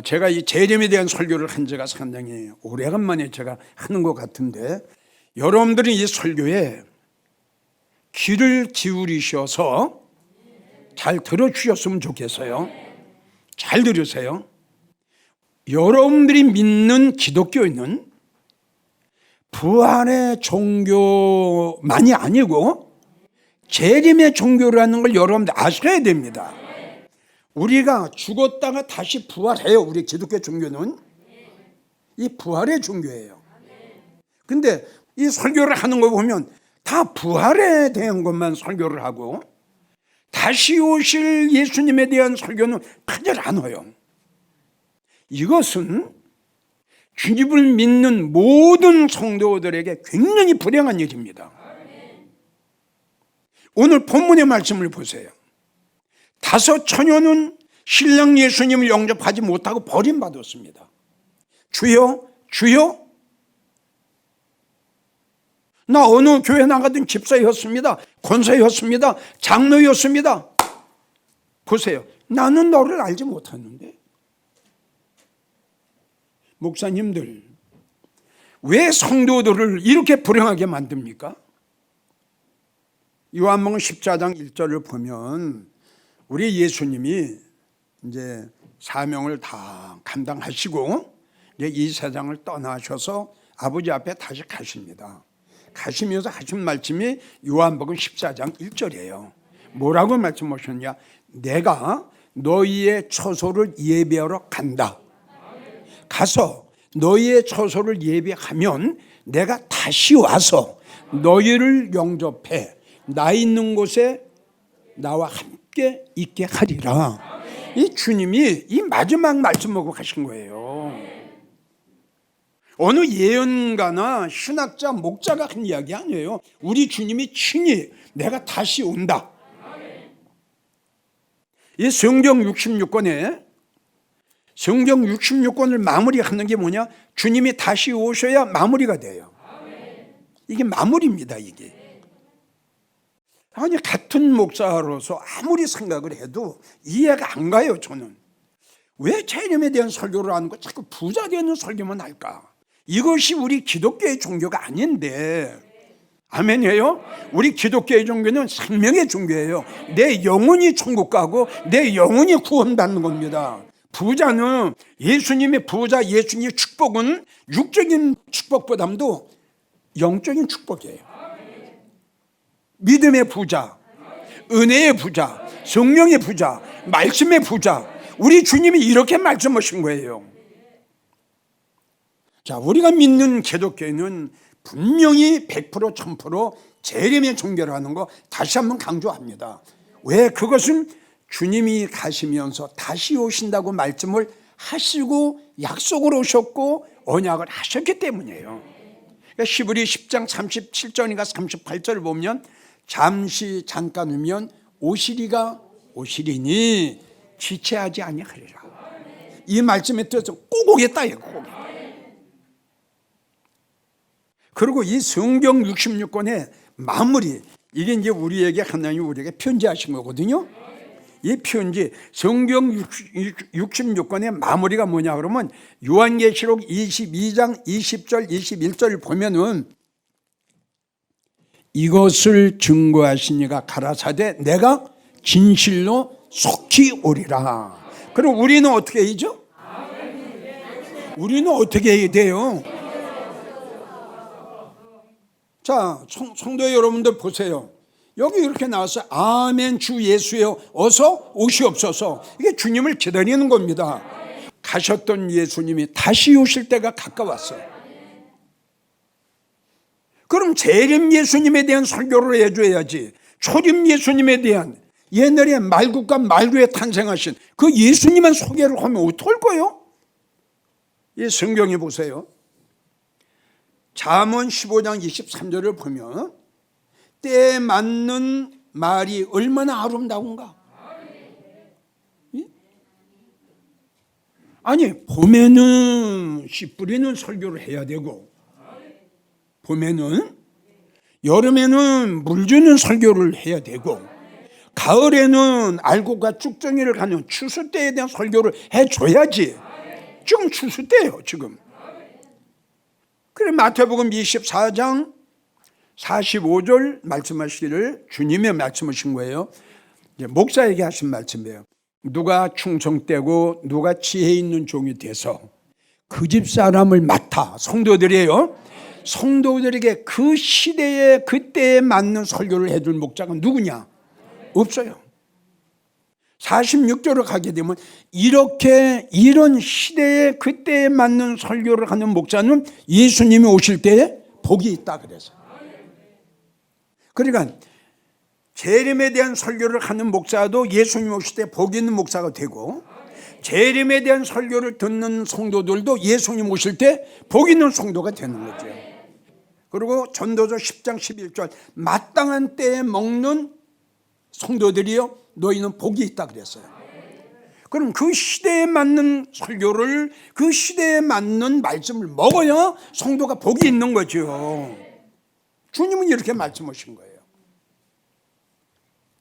제가 이 재림에 대한 설교를 한 지가 상당히 오래간만에 제가 하는 것 같은데, 여러분들이 이 설교에 귀를 기울이셔서 잘 들어주셨으면 좋겠어요. 잘 들으세요. 여러분들이 믿는 기독교는 부활의 종교만이 아니고 재림의 종교라는 걸 여러분들 아셔야 됩니다. 우리가 죽었다가 다시 부활해요. 우리 기독교 종교는 이 부활의 종교예요. 근데 이 설교를 하는 거 보면 다 부활에 대한 것만 설교를 하고 다시 오실 예수님에 대한 설교는 크게 안 해요. 이것은 주님을 믿는 모든 성도들에게 굉장히 불행한 일입니다. 오늘 본문의 말씀을 보세요. 5 처녀는 신랑 예수님을 영접하지 못하고 버림받았습니다. 주여, 주여, 나 어느 교회 나가던 집사였습니다. 권사였습니다. 장로였습니다. 보세요. 나는 너를 알지 못하는데. 목사님들, 왜 성도들을 이렇게 불행하게 만듭니까? 요한복음 14장 1절을 보면 우리 예수님이 이제 사명을 다 감당하시고 이제 이 세상을 떠나셔서 아버지 앞에 다시 가십니다. 가시면서 하신 말씀이 요한복음 14장 1절이에요. 뭐라고 말씀하셨냐? 내가 너희의 처소를 예배하러 간다. 가서 너희의 처소를 예배하면 내가 다시 와서 너희를 영접해 나 있는 곳에 나와 함께 있게 하리라. 이 주님이 이 마지막 말씀하고 가신 거예요. 어느 예언가나 신학자, 목자가 한 이야기 아니에요. 우리 주님이 친히 내가 다시 온다. 이 성경 66권을 마무리하는 게 뭐냐? 주님이 다시 오셔야 마무리가 돼요. 이게 마무리입니다. 이게. 아니, 같은 목사로서 아무리 생각을 해도 이해가 안 가요. 저는 왜 재림에 대한 설교를 하는 거 자꾸 부자 되는 설교만 할까? 이것이 우리 기독교의 종교가 아닌데. 아멘이에요? 우리 기독교의 종교는 생명의 종교예요. 내 영혼이 천국 가고 내 영혼이 구원받는 겁니다. 부자는 예수님의 부자, 예수님의 축복은 육적인 축복보다도 영적인 축복이에요. 믿음의 부자, 은혜의 부자, 성령의 부자, 말씀의 부자, 우리 주님이 이렇게 말씀하신 거예요. 자, 우리가 믿는 기독교는 분명히 100% 1000% 재림의 종교를 하는 거 다시 한번 강조합니다. 왜? 그것은 주님이 가시면서 다시 오신다고 말씀을 하시고 약속을 오셨고 언약을 하셨기 때문이에요. 그러니까 히브리 10장 37절인가 38절을 보면 잠깐 후면 오시리가 오시리니 지체하지 아니하리라. 이 말씀의 뜻은 꼭 오겠다. 꼭. 그리고 이 성경 66권의 마무리, 이게 이제 우리에게 하나님 우리에게 편지하신 거거든요. 이 편지 성경 66권의 마무리가 뭐냐 그러면 요한계시록 22장 20절 21절을 보면은 이것을 증거하시니가 가라사대 내가 진실로 속히 오리라. 그럼 우리는 어떻게 해야죠? 우리는 어떻게 해야 돼요? 자, 성도 여러분들 보세요. 여기 이렇게 나왔어요. 아멘 주 예수여 어서 오시옵소서. 이게 주님을 기다리는 겁니다. 가셨던 예수님이 다시 오실 때가 가까웠어요. 그럼 재림 예수님에 대한 설교를 해줘야지. 초림 예수님에 대한 옛날에 말국과 말구에 탄생하신 그 예수님만 소개를 하면 어떡할 거예요? 이 성경에 보세요. 잠언 15장 23절을 보면 때에 맞는 말이 얼마나 아름다운가. 아니, 봄에는 씨 뿌리는 설교를 해야 되고 봄에는, 여름에는 물 주는 설교를 해야 되고 가을에는 알곡과 쭉정이를 가는 추수 때에 대한 설교를 해줘야지. 지금 추수 때예요, 지금. 그래 마태복음 24장 45절 말씀하시기를 주님의 말씀하신 거예요. 목사에게 하신 말씀이에요. 누가 충성되고 누가 지혜 있는 종이 돼서 그 집 사람을 맡아, 성도들이에요. 성도들에게 그 시대에 그때에 맞는 설교를 해줄 목자가 누구냐? 없어요. 46절로 가게 되면 이런 시대에 그때에 맞는 설교를 하는 목자는 예수님이 오실 때에 복이 있다 그래서. 그러니까 재림에 대한 설교를 하는 목사도 예수님 오실 때 복 있는 목사가 되고, 재림에 대한 설교를 듣는 성도들도 예수님 오실 때 복 있는 성도가 되는 거죠. 그리고 전도서 10장 11절 마땅한 때에 먹는 성도들이요 너희는 복이 있다 그랬어요. 그럼 그 시대에 맞는 설교를, 그 시대에 맞는 말씀을 먹어야 성도가 복이 있는 거죠. 주님은 이렇게 말씀하신 거예요.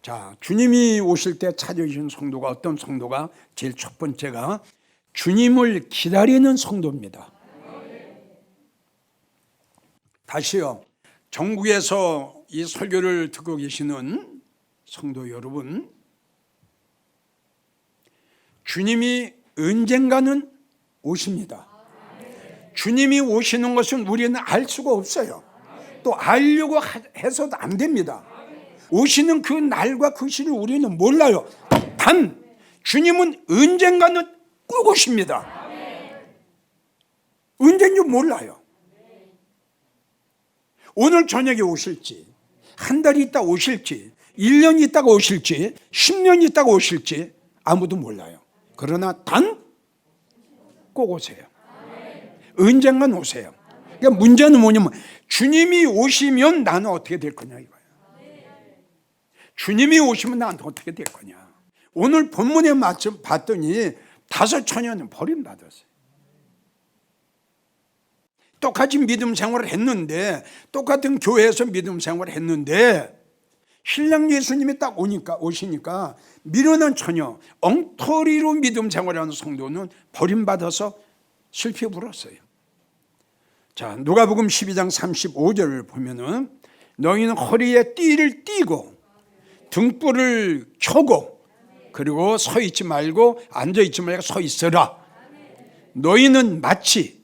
자, 주님이 오실 때 찾아주신 성도가 어떤 성도가? 제일 첫 번째가 주님을 기다리는 성도입니다. 다시요, 전국에서 이 설교를 듣고 계시는 성도 여러분, 주님이 언젠가는 오십니다. 주님이 오시는 것은 우리는 알 수가 없어요. 또 알려고 해서도 안 됩니다. 오시는 그 날과 그 시를 우리는 몰라요. 단 주님은 언젠가는 꼭 오십니다. 언젠지 몰라요. 오늘 저녁에 오실지, 한 달 있다 오실지, 1년 있다가 오실지, 10년 있다가 오실지 아무도 몰라요. 그러나 단 꼭 오세요. 언젠간 오세요. 그러니까 문제는 뭐냐면 주님이 오시면 나는 어떻게 될 거냐 이거예요. 주님이 오시면 나한테 어떻게 될 거냐. 오늘 본문에 맞춰 봤더니 5처녀는 버림받았어요. 똑같이 믿음 생활을 했는데, 똑같은 교회에서 믿음 생활을 했는데 신랑 예수님이 딱 오시니까 미련한 처녀, 엉터리로 믿음 생활하는 성도는 버림받아서 실패 불었어요. 자, 누가복음 12장 35절을 보면은 너희는 허리에 띠를 띠고 등불을 켜고 그리고 서 있지 말고 앉아 있지 말고 서 있어라. 너희는 마치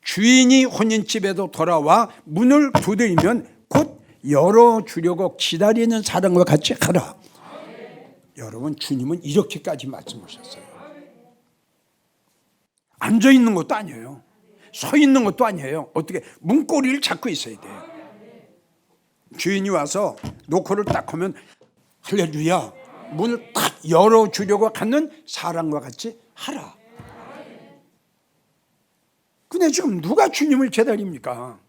주인이 혼인집에도 돌아와 문을 두드리면 곧 열어주려고 기다리는 사람과 같이 하라. 여러분, 주님은 이렇게까지 말씀하셨어요. 앉아 있는 것도 아니에요. 서 있는 것도 아니에요. 어떻게 문고리를 잡고 있어야 돼요. 주인이 와서 노크를 딱 하면 할렐루야, 문을 딱 열어주려고 하는 사람과 같이 하라. 근데 지금 누가 주님을 기다립니까?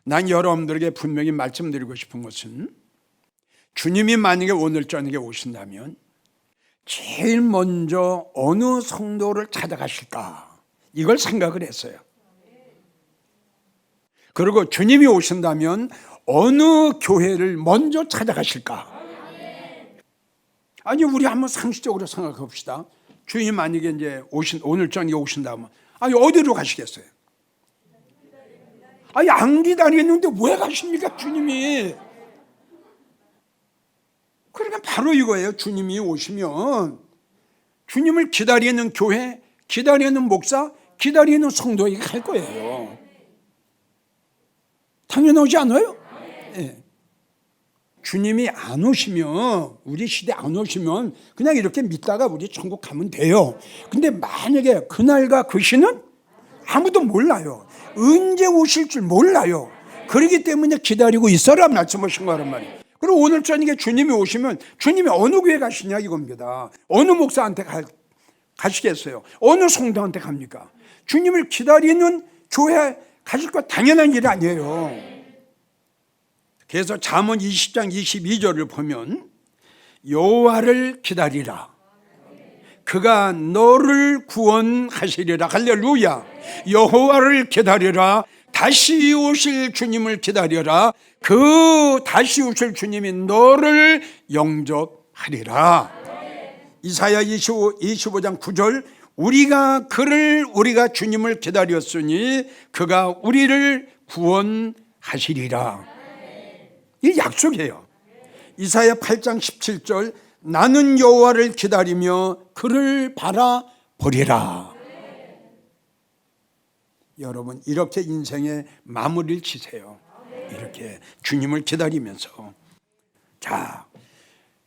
난 여러분들에게 분명히 말씀드리고 싶은 것은 주님이 만약에 오늘 저녁에 오신다면 제일 먼저 어느 성도를 찾아가실까? 이걸 생각을 했어요. 그리고 주님이 오신다면 어느 교회를 먼저 찾아가실까? 아니, 우리 한번 상식적으로 생각해 봅시다. 주님 만약에 이제 오늘 저녁에 오신다면 아니 어디로 가시겠어요? 아니 안 기다리는데 왜 가십니까 주님이? 그러니까 바로 이거예요. 주님이 오시면 주님을 기다리는 교회, 기다리는 목사, 기다리는 성도에게 갈 거예요. 당연하지 않아요? 네. 주님이 안 오시면, 우리 시대 안 오시면 그냥 이렇게 믿다가 우리 천국 가면 돼요. 근데 만약에 그날과 그 시는 아무도 몰라요. 언제 오실 줄 몰라요. 그렇기 때문에 기다리고 있어라 말씀하신 거란 말이에요. 그리고 오늘 저녁에 주님이 오시면 주님이 어느 교회 가시냐 이겁니다. 어느 목사한테 가시겠어요? 어느 성도한테 갑니까? 주님을 기다리는 교회 가실 거 당연한 일이 아니에요. 그래서 잠언 20장 22절을 보면 여호와를 기다리라. 그가 너를 구원하시리라. 할렐루야. 여호와를 기다리라. 다시 오실 주님을 기다려라. 그 다시 오실 주님이 너를 영접하리라. 이사야 25장 9절, 우리가 주님을 기다렸으니 그가 우리를 구원하시리라. 이 약속이에요. 이사야 8장 17절, 나는 여호와를 기다리며 그를 바라보리라. 여러분, 이렇게 인생의 마무리를 치세요. 이렇게 주님을 기다리면서. 자,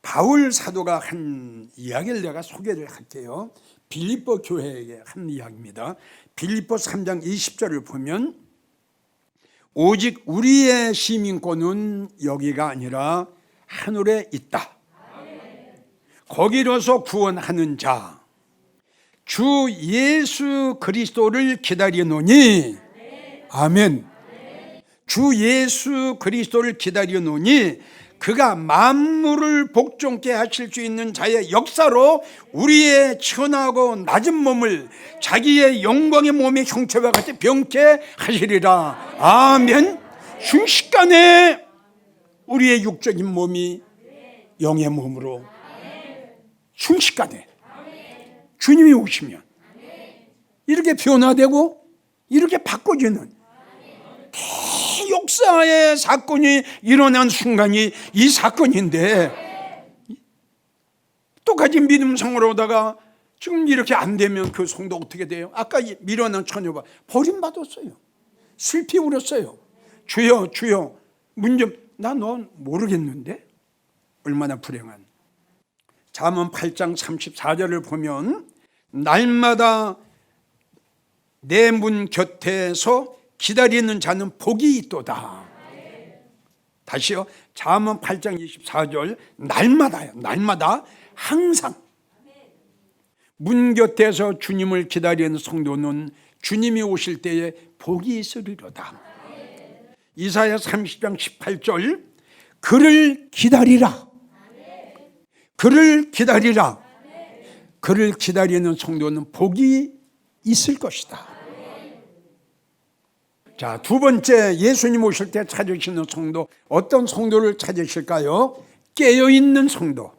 바울 사도가 한 이야기를 내가 소개를 할게요. 빌립보 교회에게 한 이야기입니다. 빌립보 3장 20절을 보면, 오직 우리의 시민권은 여기가 아니라 하늘에 있다. 거기로서 구원하는 자, 주 예수 그리스도를 기다리노니, 아멘. 주 예수 그리스도를 기다리노니 그가 만물을 복종케 하실 수 있는 자의 역사로 우리의 천하고 낮은 몸을 자기의 영광의 몸의 형체와 같이 병케 하시리라. 아멘. 순식간에 우리의 육적인 몸이 영의 몸으로, 순식간에 주님이 오시면 이렇게 변화되고 이렇게 바꿔지는 대역사의 사건이 일어난 순간이 이 사건인데, 똑같이 믿음성으로 오다가 지금 이렇게 안 되면 그 성도 어떻게 돼요? 아까 밀어난 처녀가 버림받았어요. 슬피 울었어요. 주여 주여, 나 넌 모르겠는데? 얼마나 불행한. 잠언 8장 34절을 보면, 날마다 내 문 곁에서 기다리는 자는 복이 있도다. 다시요. 잠언 8장 24절, 날마다요. 날마다, 항상 문 곁에서 주님을 기다리는 성도는 주님이 오실 때에 복이 있으리로다. 이사야 30장 18절, 그를 기다리라. 그를 기다리라. 그를 기다리는 성도는 복이 있을 것이다. 자, 두 번째, 예수님 오실 때 찾으시는 성도, 어떤 성도를 찾으실까요? 깨어있는 성도.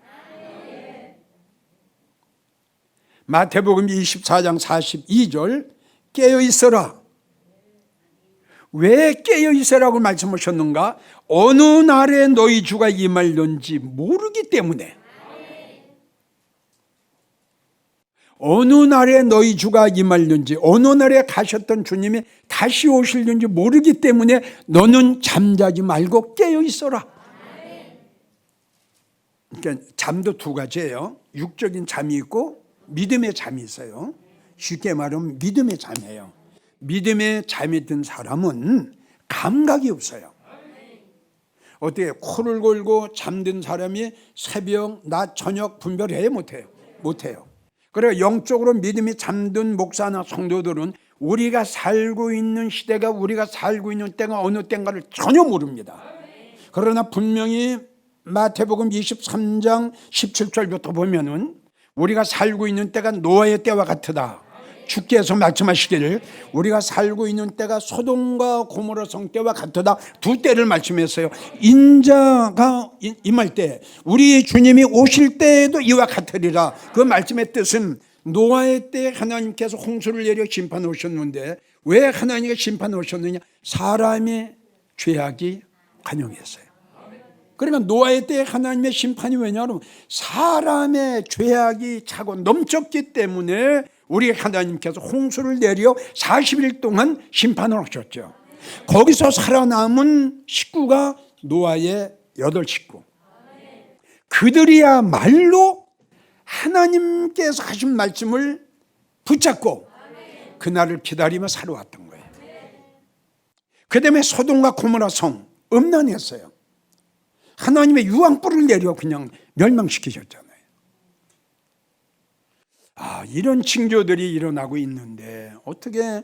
마태복음 24장 42절, 깨어있어라. 왜 깨어있으라고 말씀하셨는가? 어느 날에 너희 주가 임할는지 모르기 때문에. 어느 날에 너희 주가 임할는지, 어느 날에 가셨던 주님이 다시 오실는지 모르기 때문에 너는 잠자지 말고 깨어있어라. 그러니까 잠도 두 가지예요. 육적인 잠이 있고 믿음의 잠이 있어요. 쉽게 말하면 믿음의 잠이에요. 믿음의 잠이 든 사람은 감각이 없어요. 어떻게 코를 골고 잠든 사람이 새벽, 낮, 저녁 분별해야 못해요. 그래서 영적으로 믿음이 잠든 목사나 성도들은 우리가 살고 있는 시대가, 우리가 살고 있는 때가 어느 때인가를 전혀 모릅니다. 그러나 분명히 마태복음 23장 17절부터 보면은 우리가 살고 있는 때가 노아의 때와 같으다. 주께서 말씀하시기를 우리가 살고 있는 때가 소돔과 고모라 성 때와 같으다. 두 때를 말씀했어요. 인자가 임할 때, 우리 주님이 오실 때에도 이와 같으리라. 그 말씀의 뜻은 노아의 때 하나님께서 홍수를 내려 심판해 오셨는데, 왜 하나님이 심판해 오셨느냐? 사람의 죄악이 관영했어요. 그러니까 노아의 때 하나님의 심판이 왜냐하면 사람의 죄악이 차고 넘쳤기 때문에 우리 하나님께서 홍수를 내려 40일 동안 심판을 하셨죠. 거기서 살아남은 식구가 노아의 8식구. 그들이야말로 하나님께서 하신 말씀을 붙잡고 그날을 기다리며 살아왔던 거예요. 그 다음에 소돔과 고모라 성 음란했어요. 하나님의 유황불을 내려 그냥 멸망시키셨잖아요. 이런 징조들이 일어나고 있는데 어떻게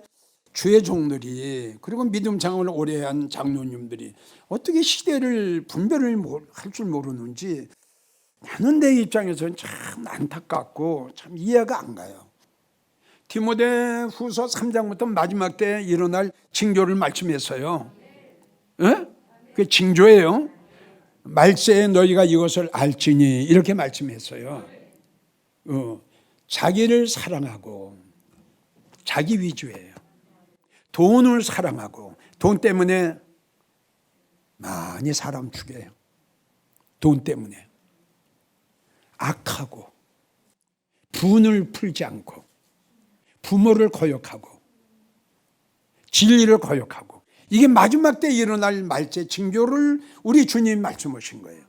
주의 종들이, 그리고 믿음 장을 오래 한 장로님들이 어떻게 시대를 분별을 할 줄 모르는지 나는 내 입장에서는 참 안타깝고 참 이해가 안 가요. 디모데후서 3장부터 마지막 때 일어날 징조를 말씀했어요. 예? 그게 징조예요. 말세에 너희가 이것을 알지니 이렇게 말씀했어요. 자기를 사랑하고 자기 위주예요. 돈을 사랑하고 돈 때문에 많이 사람 죽여요. 돈 때문에 악하고 분을 풀지 않고 부모를 거역하고 진리를 거역하고, 이게 마지막 때 일어날 말세 징조를 우리 주님이 말씀하신 거예요.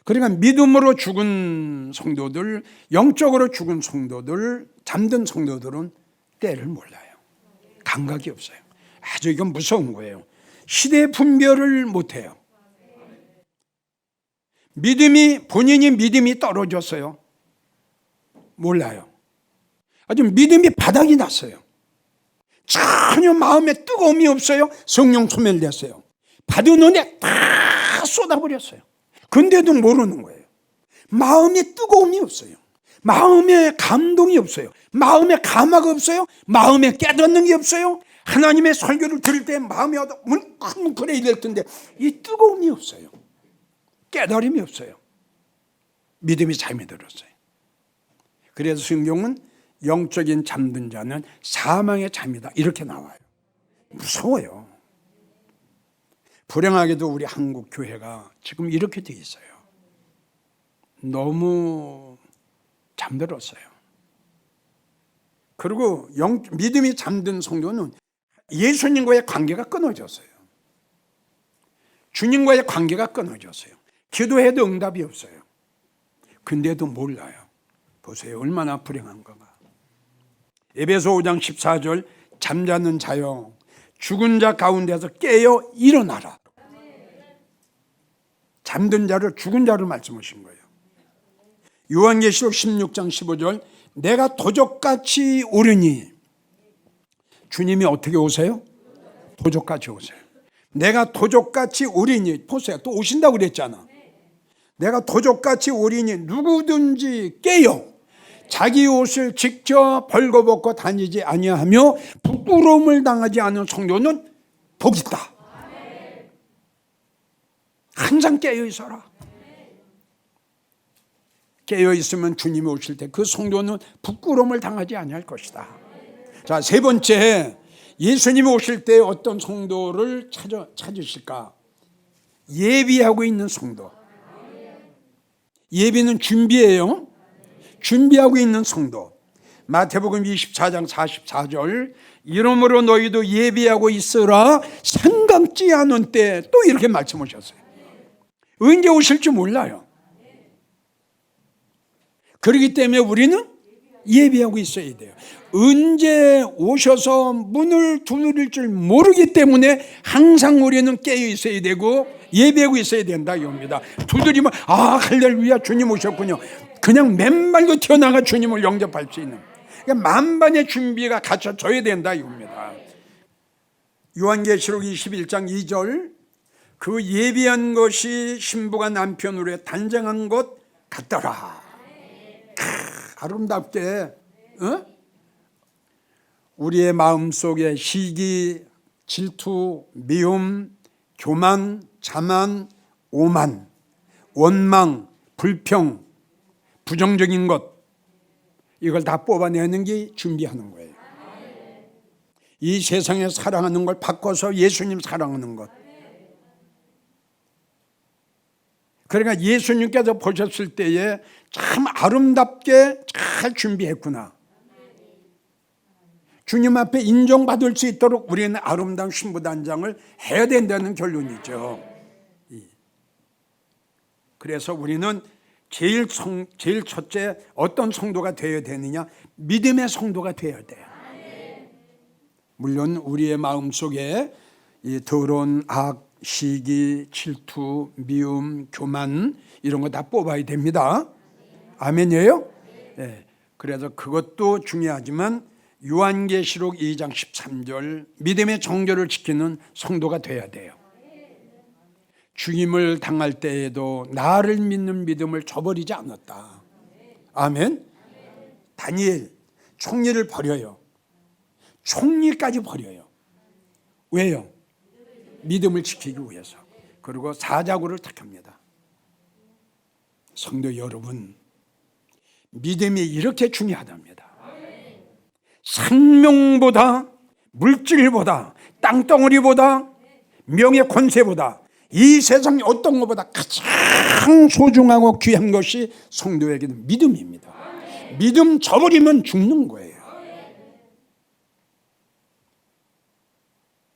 그러니까 믿음으로 죽은 성도들, 영적으로 죽은 성도들, 잠든 성도들은 때를 몰라요. 감각이 없어요. 아주 이건 무서운 거예요. 시대 분별을 못해요. 본인이 믿음이 떨어졌어요. 몰라요. 아주 믿음이 바닥이 났어요. 전혀 마음에 뜨거움이 없어요. 성령 소멸됐어요. 받은 은혜 다 쏟아버렸어요. 근데도 모르는 거예요. 마음에 뜨거움이 없어요. 마음에 감동이 없어요. 마음에 감화가 없어요. 마음에 깨닫는 게 없어요. 하나님의 설교를 들을 때 마음이 뭉클뭉클해 이럴 텐데 이 뜨거움이 없어요. 깨달음이 없어요. 믿음이 잠이 들었어요. 그래서 성경은 영적인 잠든 자는 사망의 잠이다 이렇게 나와요. 무서워요. 불행하게도 우리 한국 교회가 지금 이렇게 돼 있어요. 너무 잠들었어요. 그리고 믿음이 잠든 성도는 예수님과의 관계가 끊어졌어요. 주님과의 관계가 끊어졌어요. 기도해도 응답이 없어요. 근데도 몰라요. 보세요. 얼마나 불행한 건가. 에베소 5장 14절 잠자는 자여 죽은 자 가운데서 깨어 일어나라. 잠든 자를 죽은 자를 말씀하신 거예요. 요한계시록 16장 15절 내가 도적같이 오르니, 주님이 어떻게 오세요? 도적같이 오세요. 내가 도적같이 오리니, 보세요. 또 오신다고 그랬잖아. 내가 도적같이 오리니 누구든지 깨어 자기 옷을 직접 벌거벗고 다니지 아니하며 부끄러움을 당하지 않은 성도는 복 있다. 항상 깨어 있어라. 깨어 있으면 주님이 오실 때 그 성도는 부끄러움을 당하지 아니할 것이다. 자, 세 번째, 예수님이 오실 때 어떤 성도를 찾으실까? 예비하고 있는 성도. 예비는 준비예요. 준비하고 있는 성도. 마태복음 24장 44절 이러므로 너희도 예비하고 있으라 생각지 않은 때, 또 이렇게 말씀하셨어요. 언제 오실지 몰라요. 그렇기 때문에 우리는 예비하고 있어야 돼요. 언제 오셔서 문을 두드릴 줄 모르기 때문에 항상 우리는 깨어 있어야 되고 예배하고 있어야 된다 이겁니다. 두드리면 할렐루야 주님 오셨군요. 그냥 맨발로 튀어나가 주님을 영접할 수 있는, 그러니까 만반의 준비가 갖춰져야 된다 이겁니다. 요한계시록 21장 2절 그 예비한 것이 신부가 남편으로 단정한 것 같더라. 아름답게 우리의 마음속에 시기, 질투, 미움, 교만, 자만, 오만, 원망, 불평, 부정적인 것, 이걸 다 뽑아내는 게 준비하는 거예요. 이 세상에 사랑하는 걸 바꿔서 예수님 사랑하는 것. 그러니까 예수님께서 보셨을 때에 참 아름답게 잘 준비했구나. 주님 앞에 인정받을 수 있도록 우리는 아름다운 신부단장을 해야 된다는 결론이죠. 그래서 우리는 제일 첫째 어떤 성도가 되어야 되느냐? 믿음의 성도가 되어야 돼요. 물론 우리의 마음속에 이 더러운 악, 시기, 질투, 미움, 교만 이런 거 다 뽑아야 됩니다. 아멘이에요? 네. 그래서 그것도 중요하지만 요한계시록 2장 13절 믿음의 정결을 지키는 성도가 돼야 돼요. 죽임을 당할 때에도 나를 믿는 믿음을 저버리지 않았다. 아멘. 다니엘 총리를 버려요. 총리까지 버려요. 왜요? 믿음을 지키기 위해서. 그리고 사자구를 택합니다. 성도 여러분, 믿음이 이렇게 중요하답니다. 생명보다, 물질보다, 땅덩어리보다, 명예 권세보다, 이 세상 어떤 것보다 가장 소중하고 귀한 것이 성도에게는 믿음입니다. 믿음 저버리면 죽는 거예요.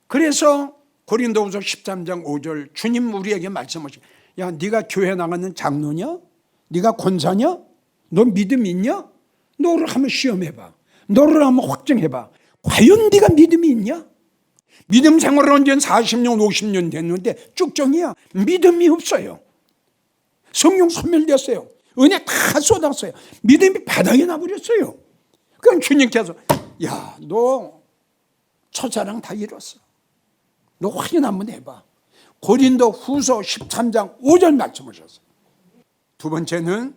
그래서 고린도후서 13장 5절 주님 우리에게 말씀하시고, 야, 네가 교회 나가는 장로냐? 네가 권사냐? 너 믿음 있냐? 너를 한번 시험해봐. 너를 한번 확정해봐. 과연 네가 믿음이 있냐? 믿음 생활을 한 지 40년 50년 됐는데 쭉정이야. 믿음이 없어요. 성령 소멸됐어요. 은혜 다 쏟았어요. 믿음이 바닥에 나버렸어요. 그럼 주님께서, 야, 너 첫사랑 다 이뤘어. 너 확인 한번 해봐. 고린도 후서 13장 5절 말씀하셨어요. 두 번째는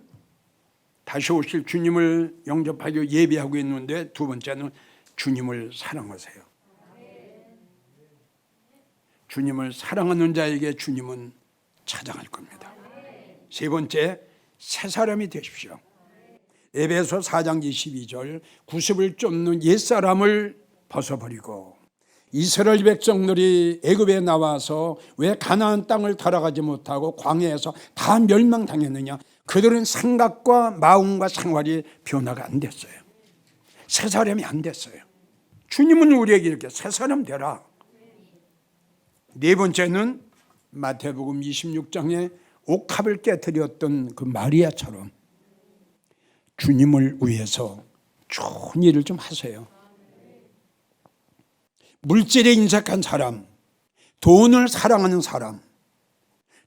다시 오실 주님을 영접하려 예배하고 있는데, 두 번째는 주님을 사랑하세요. 주님을 사랑하는 자에게 주님은 찾아갈 겁니다. 세 번째, 새 사람이 되십시오. 에베소 4장 22절 구습을 쫓는 옛사람을 벗어버리고, 이스라엘 백성들이 애굽에 나와서 왜 가나안 땅을 들어가지 못하고 광야에서 다 멸망당했느냐? 그들은 생각과 마음과 생활이 변화가 안 됐어요. 새 사람이 안 됐어요. 주님은 우리에게 이렇게 새 사람 되라. 네 번째는 마태복음 26장에 옥합을 깨뜨렸던 그 마리아처럼 주님을 위해서 좋은 일을 좀 하세요. 물질에 인색한 사람, 돈을 사랑하는 사람,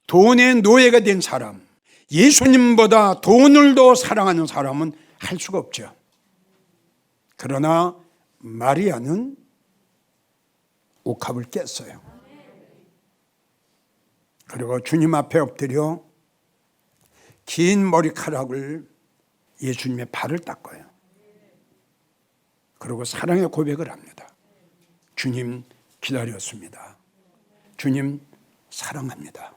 돈의 노예가 된 사람, 예수님보다 돈을 더 사랑하는 사람은 할 수가 없죠. 그러나 마리아는 옥합을 깼어요. 그리고 주님 앞에 엎드려 긴 머리카락을 예수님의 발을 닦아요. 그리고 사랑의 고백을 합니다. 주님 기다렸습니다. 주님 사랑합니다.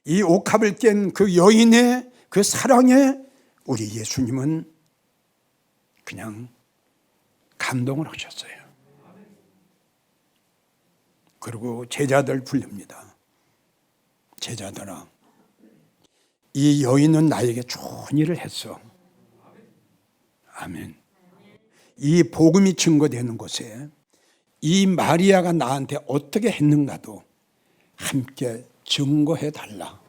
이 옥합을 깬 그 여인의 그 사랑에 우리 예수님은 그냥 감동을 하셨어요. 그리고 제자들 부릅니다. 제자들아, 이 여인은 나에게 좋은 일을 했어. 아멘. 이 복음이 증거되는 곳에 이 마리아가 나한테 어떻게 했는가도 함께 증거해 달라.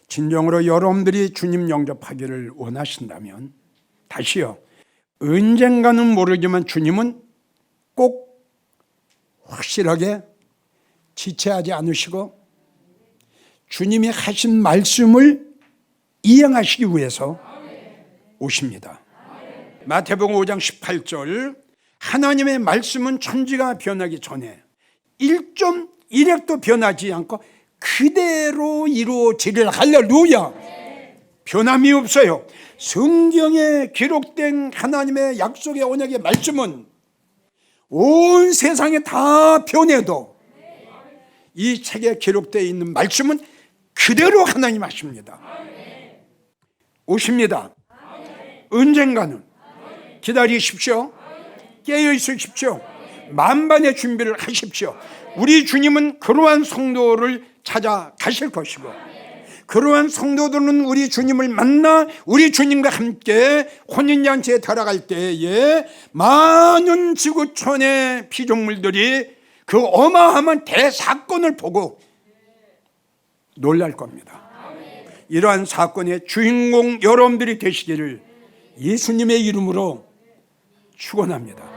진정으로 여러분들이 주님 영접하기를 원하신다면, 다시요, 언젠가는 모르지만 주님은 꼭 확실하게 지체하지 않으시고 주님이 하신 말씀을 이행하시기 위해서 오십니다. 마태복음 5장 18절, 하나님의 말씀은 천지가 변하기 전에 1.1획도 변하지 않고 그대로 이루어지리라. 할렐루야. 변함이 없어요. 성경에 기록된 하나님의 약속의 언약의 말씀은 온 세상에 다 변해도 이 책에 기록되어 있는 말씀은 그대로 하나님 하십니다. 오십니다. 언젠가는 기다리십시오. 깨어 있으십시오. 만반의 준비를 하십시오. 우리 주님은 그러한 성도를 찾아가실 것이고, 그러한 성도들은 우리 주님을 만나 우리 주님과 함께 혼인잔치에 들어갈 때에 많은 지구촌의 피조물들이 그 어마어마한 대사건을 보고 놀랄 겁니다. 이러한 사건의 주인공 여러분들이 되시기를 예수님의 이름으로 축원합니다.